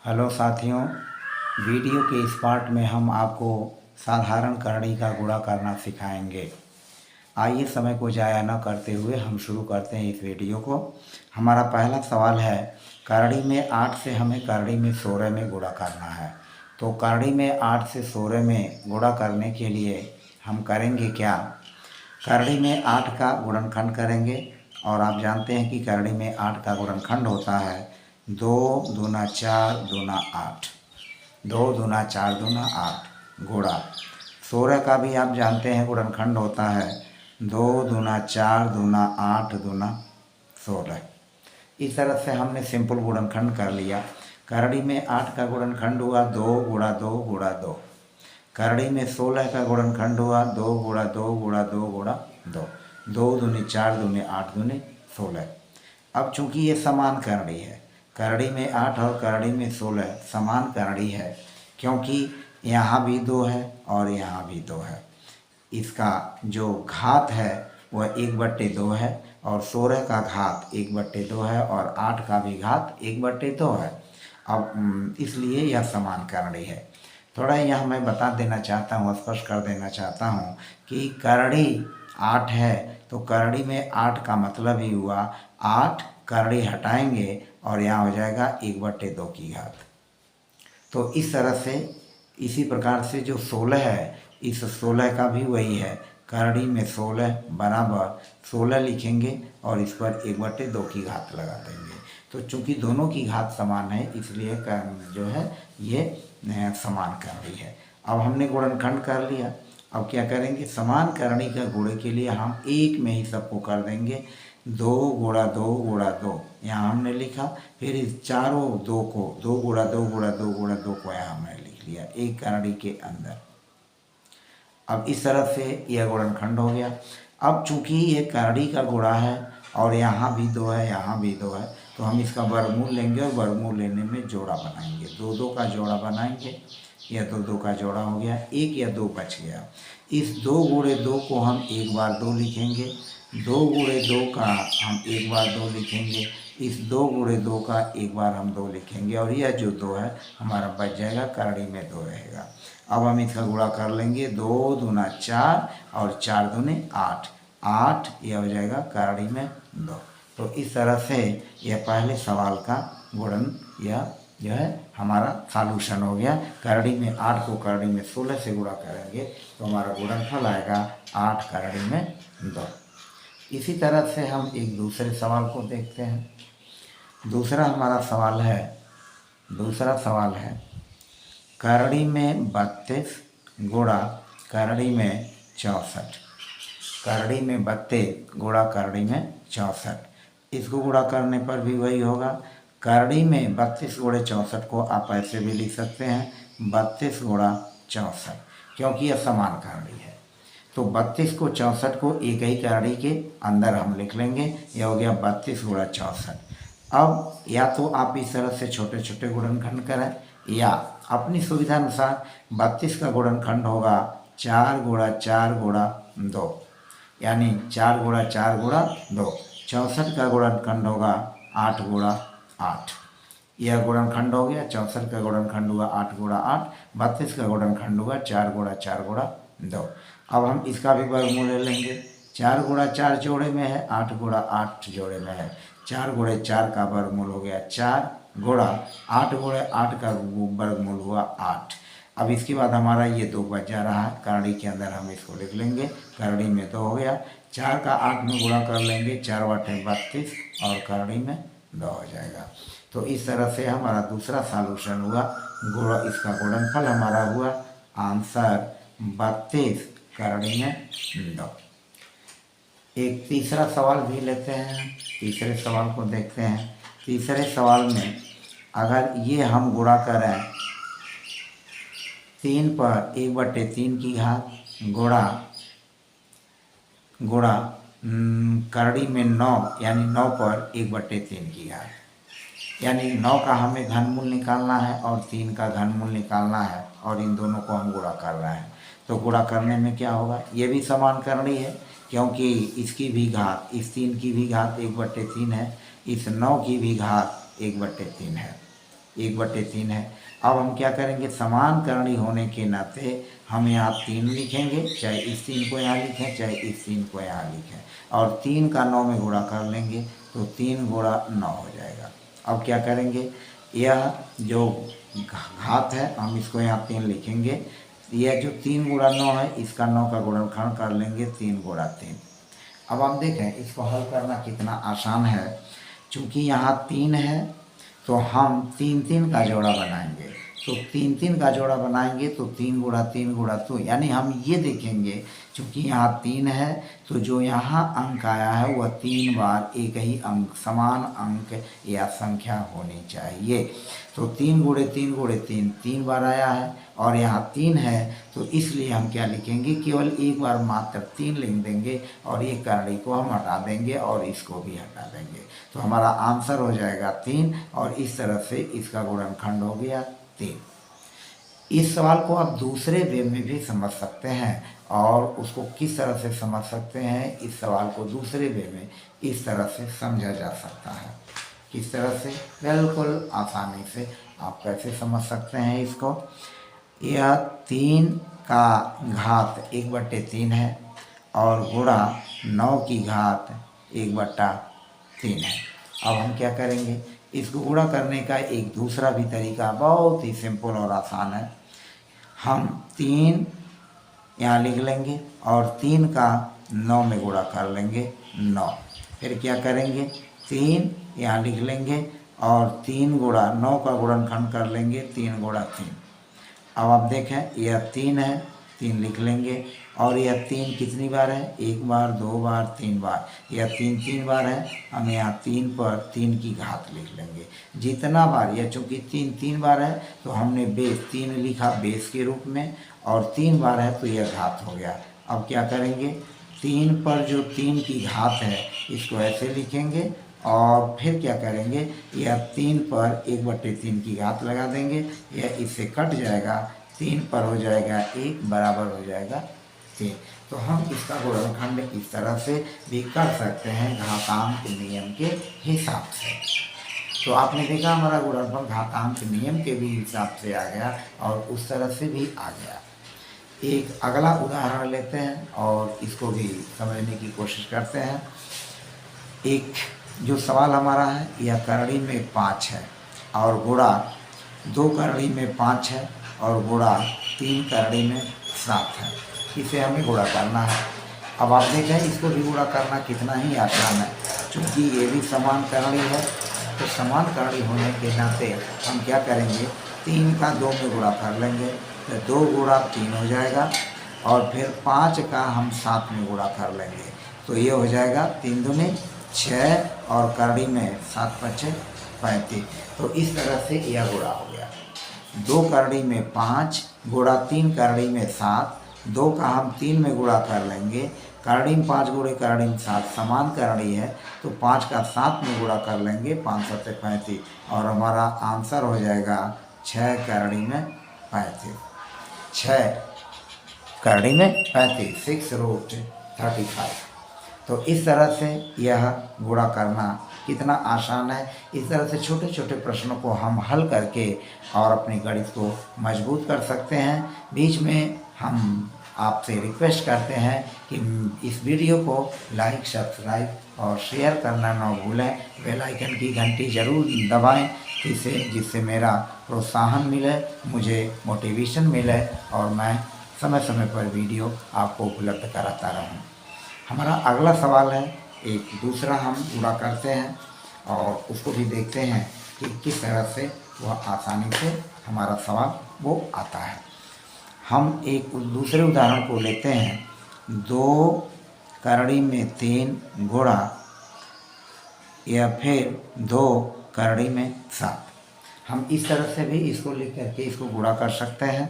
Hello साथियों, video के इस पार्ट में हम आपको साधारण करड़ी का गुणा करना सिखाएंगे। आइए समय को ज़ाया न करते हुए हम शुरू करते हैं इस वीडियो को। हमारा पहला सवाल है, करड़ी में 8 से हमें करड़ी में 16 में गुणा करना है। तो करड़ी में 8 से 16 में गुणा करने के लिए हम करेंगे क्या? करड़ी में 8 का गुणनखंड करेंगे और आप जानते हैं कि करड़ी में 8 का गुणनखंड होता है 2 दूना 4 दूना 8, 2 दूना 4 दूना 8 गुणा 16 का भी आप जानते हैं गुणनखंड होता है 2 दूना 4 दूना 8 दूना 16। इस तरह से हमने सिंपल गुणनखंड कर लिया। करड़ी में 8 का गुणनखंड हुआ 2 गुणा 2 गुणा 2। करड़ी में 16 का गुणनखंड हुआ 2 गुणा 2 गुणा 2 गुणा 2। 2 दूनी 4 दूनी 8 दूनी 16। अब चूंकि ये समान करड़ी है, करड़ी में 8 और करड़ी में 16 समान करड़ी है, क्योंकि यहाँ भी 2 है और यहाँ भी 2 है। इसका जो घात है वह 1/2 है और 16 का घात 1/2 है और 8 का भी घात 1/2 है। अब इसलिए यह समान करड़ी है। थोड़ा यह मैं बता देना चाहता हूँ, स्पष्ट कर देना चाहता हूँ कि करड़ी 8 है तो करड़ी में 8 का मतलब ही हुआ 8 करड़ी हटाएंगे और यहाँ हो जाएगा 1/2 की घात। तो इस तरह से इसी प्रकार से जो 16 है, इस 16 का भी वही है, करड़ी में 16 बराबर 16 लिखेंगे और इस पर 1/2 की घात लगा देंगे। तो चूंकि दोनों की घात समान है इसलिए जो है ये समान करड़ी है। अब हमने गुणनखंड कर लिया। अब क्या करेंगे, समान करड़ी का गुणे के लिए हम एक में ही सबको कर देंगे। 2 गुणा 2 गुणा 2 यहाँ हमने लिखा, फिर इस चारों 2 को 2 गुणा 2 गुणा 2 गुणा 2 को यहाँ हमने लिख लिया एक करड़ी के अंदर। अब इस तरह से यह गुणनखंड हो गया। अब चूंकि ये करड़ी का गुणा है और यहाँ भी 2 है यहाँ भी 2 है, तो हम इसका वर्गमूल लेंगे और वर्गमूल लेने में जोड़ा बनाएंगे। 2 का जोड़ा बनाएंगे, यह 2 का जोड़ा हो गया, 1 या 2 बच गया। इस 2 गुणे 2 को हम 1 बार 2 लिखेंगे, 2 गुणे 2 का हम 1 बार 2 लिखेंगे, इस 2 गुणे 2 का 1 बार हम 2 लिखेंगे और यह जो 2 है हमारा बच जाएगा, करड़ी में 2 रहेगा। अब हम इसका गुणा कर लेंगे, 2 दूना 4 और 4 दूने 8, 8 यह हो जाएगा करड़ी में 2। तो इस तरह से यह पहले सवाल का गुणन यह जो है हमारा सॉल्यूशन हो गया। करड़ी में 8 को करड़ी में 16 से गुणा करेंगे तो हमारा गुणनफल आएगा 8 करड़ी में 2। इसी तरह से हम एक दूसरे सवाल को देखते हैं। दूसरा सवाल है करड़ी में 32 गुणा करड़ी में 64। करड़ी में 32 गुणा करड़ी में 64। इसको गुणा करने पर भी वही होगा। करड़ी में 32 गुणे 64 को आप ऐसे भी लिख सकते हैं 32 गुणा 64, क्योंकि यह समान करड़ी है। तो 32 को 64 को एक ही करड़ी के अंदर हम लिख लेंगे, यह हो गया 32 गुणा 64। अब या तो आप इस तरह से छोटे छोटे गुणनखंड करें या अपनी सुविधा अनुसार 32 का गुणनखंड होगा 4 गुणा 4 गुणा 2, यानी 4 गुणा 4 गुणा 2। 64 का गुणनखंड होगा 8 गुणा 8। यह गुणनखंड हो गया। 64 का गुणनखंड हुआ 8 गुणा 8, 32 का गुणनखंड हुआ 4 गुणा 4 गुणा 2। अब हम इसका भी वर्गमूल ले लेंगे। 4 गुणा 4 जोड़े में है, 8 गुणा 8 जोड़े में है। 4 गुणे 4 का वर्गमूल हो गया 4 गुणा 8 गुणे 8 का वर्गमूल हुआ 8। अब इसके बाद हमारा ये 2 बच जा रहा है, करड़ी के अंदर हम इसको लिख लेंगे। करड़ी में 2 हो गया, 4 का 8 में गुणा कर लेंगे, 4 बटे 32 और करड़ी में 2 हो जाएगा। तो इस तरह से हमारा दूसरा सॉल्यूशन हुआ, इसका गुणनफल हमारा हुआ आंसर 32 करड़ी में 2। एक तीसरा सवाल भी लेते हैं, तीसरे सवाल को देखते हैं। तीसरे सवाल में अगर ये हम गुणा करें 3 पर 1/3 की घात गुणा करड़ी में 9, यानी 9 पर 1/3 की घात, यानी 9 का हमें घनमूल निकालना है और 3 का घनमूल निकालना है और इन दोनों को हम गुणा कर रहे हैं। तो गुणा करने में क्या होगा, ये भी समान करड़ी है, क्योंकि इसकी भी घात, इस 3 की भी घात 1/3 है, इस 9 की भी घात 1/3 है। 1/3 है। अब हम क्या करेंगे, समान करणी होने के नाते हम यहाँ 3 लिखेंगे, चाहे इस 3 को यहाँ लिखें चाहे इस 3 को यहाँ लिखें, और 3 का 9 में गुणा कर लेंगे तो 3 गुणा 9 हो जाएगा। अब क्या करेंगे, यह जो घात है हम इसको यहाँ 3 लिखेंगे, यह जो 3 गुणा 9 है इसका 9 का गुणनखंड कर लेंगे 3 गुणा 3। अब आप देखें इसको हल करना कितना आसान है। चूँकि यहाँ 3 है तो हम 3 का जोड़ा बनाएंगे, तो 3 का जोड़ा बनाएंगे तो 3 गुणा 3 गुणा 2, यानी हम ये देखेंगे चूँकि यहाँ 3 है तो जो यहाँ अंक आया है वह 3 बार एक ही अंक, समान अंक या संख्या होनी चाहिए। तो 3 गुणे 3 गुणे 3 3 बार आया है, और यहाँ 3 है तो इसलिए हम क्या लिखेंगे, केवल एक बार मात्र 3 लिख देंगे और ये करणी को हम हटा देंगे और इसको भी हटा देंगे, तो हमारा आंसर हो जाएगा 3, और इस तरह से इसका गुणनखंड हो गया 3। इस सवाल को आप दूसरे वे में भी समझ सकते हैं, और उसको किस तरह से समझ सकते हैं, इस सवाल को दूसरे वे में इस तरह से समझा जा सकता है। किस तरह से, बिल्कुल आसानी से आप कैसे समझ सकते हैं इसको। यह 3 का घात 1/3 है और गुणा 9 की घात 1/3 है। अब हम क्या करेंगे, इसको गुणा करने का एक दूसरा भी तरीका बहुत ही सिंपल और आसान है। हम 3 यहाँ लिख लेंगे और 3 का 9 में गुणा कर लेंगे 9। फिर क्या करेंगे, 3 यहाँ लिख लेंगे और 3 गुणा 9 का गुणनखंड कर लेंगे 3 गुणा 3। अब आप देखें यह 3 है, 3 लिख लेंगे, और यह 3 कितनी बार है, 1 बार 2 बार 3 बार, यह 3 बार है, हम यहाँ 3 पर 3 की घात लिख लेंगे। जितना बार यह, चूँकि 3 बार है तो हमने बेस 3 लिखा बेस के रूप में, और 3 बार है तो यह घात हो गया। अब क्या करेंगे, 3 पर जो 3 की घात है इसको ऐसे लिखेंगे, और फिर क्या करेंगे, यह 3 पर 1/3 की घात लगा देंगे, यह इससे कट जाएगा, 3 पर हो जाएगा 1 बराबर हो जाएगा 3। तो हम इसका गुणनखंड इस तरह से भी कर सकते हैं घातांक नियम के हिसाब से। तो आपने देखा हमारा गुणनफल घातांक नियम के भी हिसाब से आ गया और उस तरह से भी आ गया। एक अगला उदाहरण लेते हैं और इसको भी समझने की कोशिश करते हैं। एक जो सवाल हमारा है, यह करणी में 5 है और गुणा 2 करणी में 5 है और गुणा 3 करणी में 7 है। इसे हमें गुणा करना है। अब आप देखें इसको भी गुणा करना कितना ही आसान है, क्योंकि ये भी समान करणी है, तो समान करणी होने के नाते हम क्या करेंगे, 3 का 2 में गुणा कर लेंगे तो 2 गुणा 3 हो जाएगा, और फिर 5 का हम 7 में गुणा कर लेंगे तो ये हो जाएगा 3 दूनी 6, और करणी में 7 5 35। तो इस तरह से यह गुणा हो गया। 2 करणी में 5 गुणा 3 करणी में 7, 2 का हम 3 में गुणा कर लेंगे, करणी में 5 गुणे करणी में 7 समान करणी है तो 5 का 7 में गुणा कर लेंगे, 5 7 35, और हमारा आंसर हो जाएगा 6 करणी में 35। 6 करणी में 35, 6√35। तो इस तरह से यह गुणा करना कितना आसान है। इस तरह से छोटे छोटे प्रश्नों को हम हल करके और अपने गणित को मजबूत कर सकते हैं। बीच में हम आपसे रिक्वेस्ट करते हैं कि इस वीडियो को लाइक, सब्सक्राइब और शेयर करना ना भूलें। बेल आइकन की घंटी ज़रूर दबाएं जिससे मेरा प्रोत्साहन मिले, मुझे मोटिवेशन मिले और मैं समय समय पर वीडियो आपको उपलब्ध कराता रहूं। हमारा अगला सवाल है, एक दूसरा हम गुणा करते हैं और उसको भी देखते हैं कि किस तरह से वह आसानी से हमारा सवाल वो आता है। हम एक दूसरे उदाहरण को लेते हैं। 2 करणी में 3 गुणा या फिर 2 करणी में 7। हम इस तरह से भी इसको लिख करके इसको गुणा कर सकते हैं।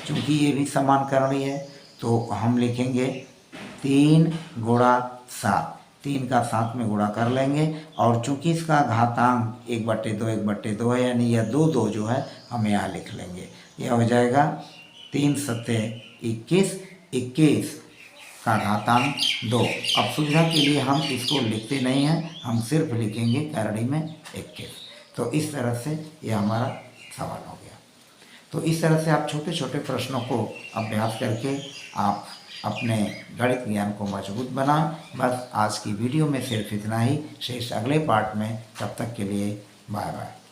चूँकि ये भी समान करणी है तो हम लिखेंगे 3 गुणा 7, 3 का 7 में गुणा कर लेंगे, और चूँकि इसका घातांक 1/2 1/2 है, यानी यह 2 2 जो है हम यहाँ लिख लेंगे। यह हो जाएगा 3 7 21, 21 का घातांक 2। अब सुविधा के लिए हम इसको लिखते नहीं हैं, हम सिर्फ लिखेंगे करणी में 21। तो इस तरह से ये हमारा सवाल हो गया। तो इस तरह से आप छोटे छोटे प्रश्नों को अभ्यास करके आप अपने गणित ज्ञान को मजबूत बनाएं। बस आज की वीडियो में सिर्फ इतना ही। शेष अगले पार्ट में, तब तक के लिए बाय बाय।